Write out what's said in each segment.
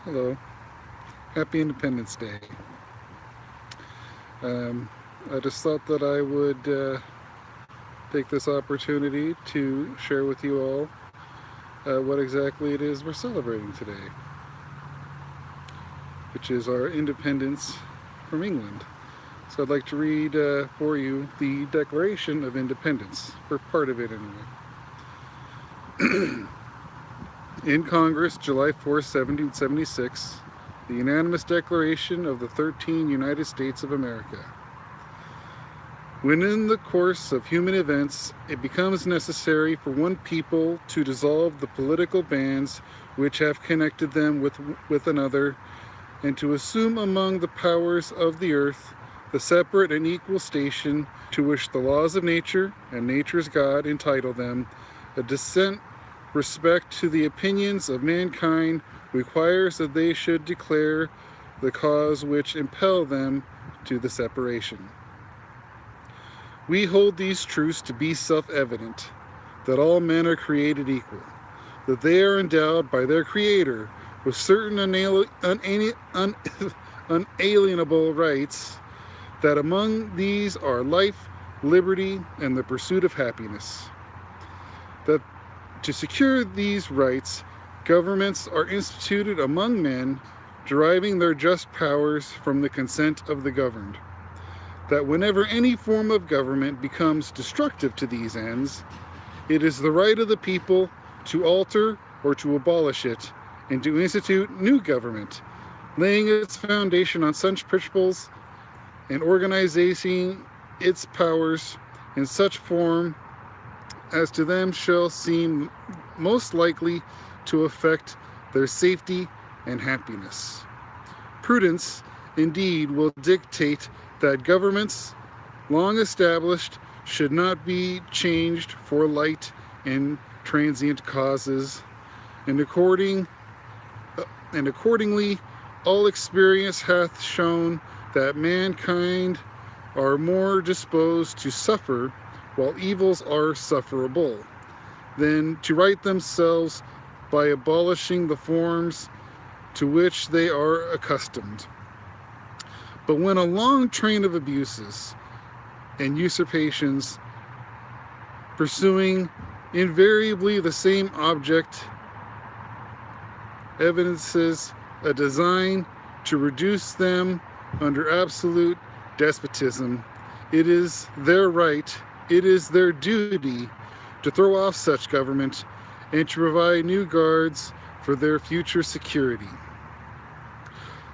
Hello. Happy Independence Day. Um, I just thought that I would take this opportunity to share with you all what exactly it is we're celebrating today, which is our independence from England. So I'd like to read for you the Declaration of Independence, or part of it anyway. In Congress, July 4, 1776, the unanimous declaration of the 13 United States of America. When in the course of human events it becomes necessary for one people to dissolve the political bands which have connected them with another, and to assume among the powers of the earth the separate and equal station to which the laws of nature and nature's God entitle them, a decent respect to the opinions of mankind requires that they should declare the cause which impel them to the separation. We hold these truths to be self-evident, that all men are created equal, that they are endowed by their Creator with certain unalienable rights, that among these are life, liberty, and the pursuit of happiness. That to secure these rights, governments are instituted among men, deriving their just powers from the consent of the governed. That whenever any form of government becomes destructive to these ends, it is the right of the people to alter or to abolish it, and to institute new government, laying its foundation on such principles and organizing its powers in such form as to them shall seem most likely to affect their safety and happiness. Prudence, indeed, will dictate that governments, long established, should not be changed for light and transient causes, and accordingly, all experience hath shown that mankind are more disposed to suffer while evils are sufferable, than to right themselves by abolishing the forms to which they are accustomed. But when a long train of abuses and usurpations, pursuing invariably the same object, evidences a design to reduce them under absolute despotism, it is their right, it is their duty to throw off such government and to provide new guards for their future security.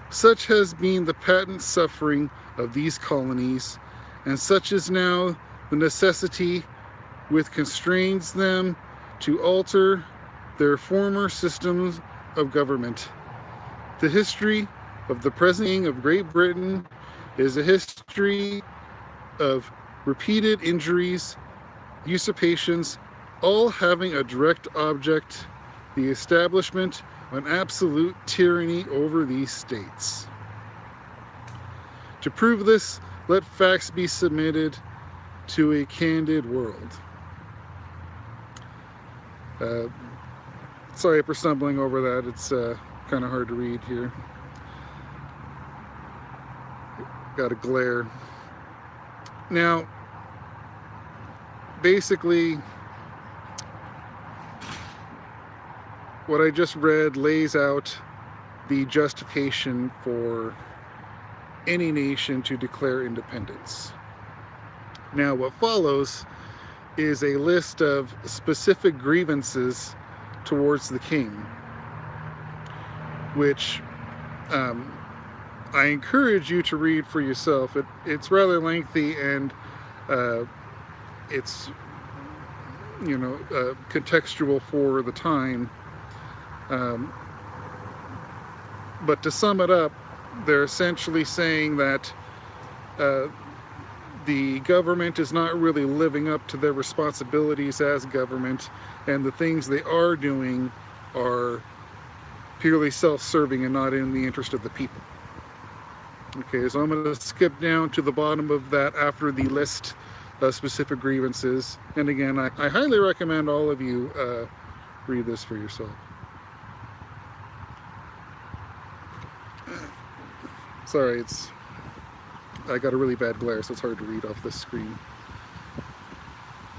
Such has been the patent suffering of these colonies, and such is now the necessity which constrains them to alter their former systems of government. The history of the present King of Great Britain is a history of repeated injuries, usurpations, all having a direct object, the establishment of an absolute tyranny over these states. To prove this, let facts be submitted to a candid world. Sorry for stumbling over that. It's kind of hard to read here. Got a glare. Now, basically, what I just read lays out the justification for any nation to declare independence. Now, what follows is a list of specific grievances towards the king, which I encourage you to read for yourself. It's rather lengthy, and it's contextual for the time. But to sum it up, they're essentially saying that the government is not really living up to their responsibilities as government, and the things they are doing are purely self-serving and not in the interest of the people. Okay, so I'm going to skip down to the bottom of that after the list of specific grievances. And again, I highly recommend all of you read this for yourself. Sorry, I got a really bad glare, so it's hard to read off the screen.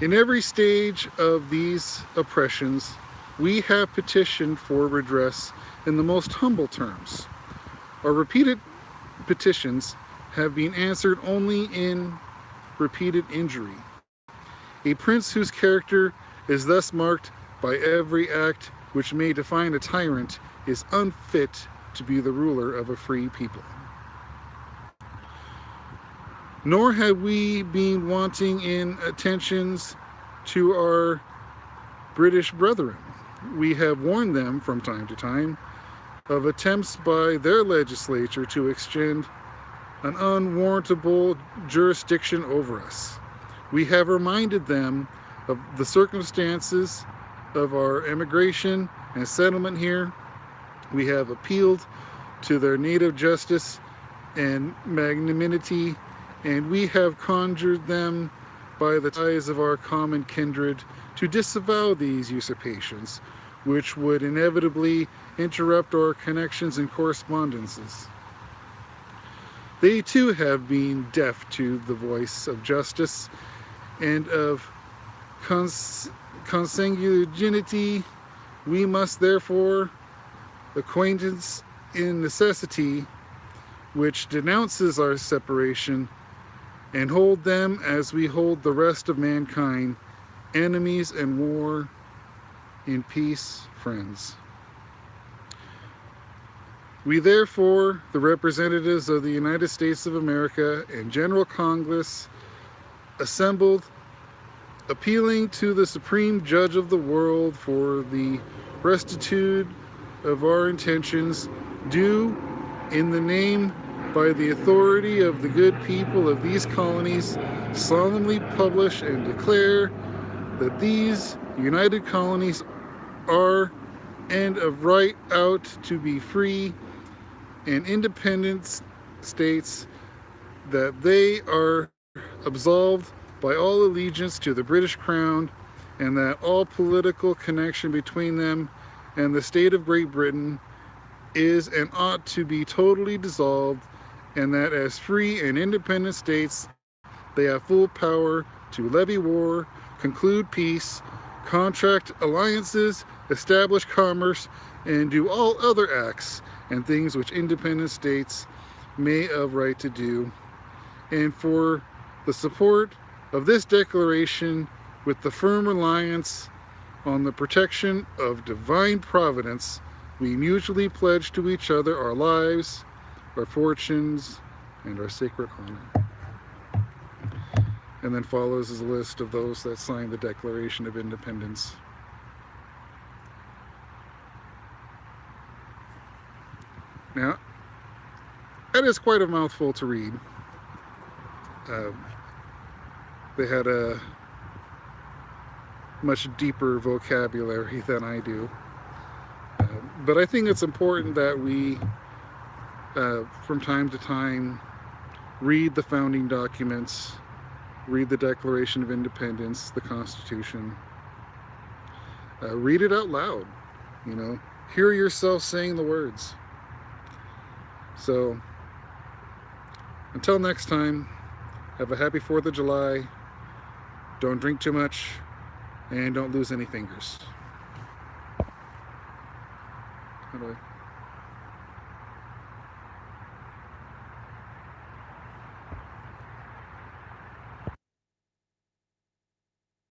In every stage of these oppressions, we have petitioned for redress in the most humble terms. Our repeated petitions have been answered only in repeated injury. A prince whose character is thus marked by every act which may define a tyrant is unfit to be the ruler of a free people. Nor have we been wanting in attentions to our British brethren. We have warned them from time to time of attempts by their legislature to extend an unwarrantable jurisdiction over us. We have reminded them of the circumstances of our emigration and settlement here. We have appealed to their native justice and magnanimity, and we have conjured them by the ties of our common kindred to disavow these usurpations, which would inevitably interrupt our connections and correspondences. They too have been deaf to the voice of justice and of consanguinity. We must therefore acquaintance in necessity, which denounces our separation, and hold them as we hold the rest of mankind, enemies in war, in peace, friends. We therefore, the representatives of the United States of America and General Congress, assembled, appealing to the Supreme Judge of the world for the rectitude of our intentions, do, in the name, by the authority of the good people of these colonies, solemnly publish and declare that these united colonies are and of right out to be free and independent states, that they are absolved by all allegiance to the British Crown, and that all political connection between them and the state of Great Britain is and ought to be totally dissolved, and that as free and independent states they have full power to levy war, conclude peace, contract alliances, establish commerce, and do all other acts and things which independent states may of right to do. And for the support of this declaration, with the firm reliance on the protection of divine providence, we mutually pledge to each other our lives, our fortunes, and our sacred honor. And then follows is a list of those that signed the Declaration of Independence. Now, that is quite a mouthful to read. They had a much deeper vocabulary than I do. But I think it's important that we, from time to time, read the founding documents, read the Declaration of Independence, the Constitution. Read it out loud, you know. Hear yourself saying the words. So, until next time, have a happy 4th of July. Don't drink too much, and don't lose any fingers. How do I...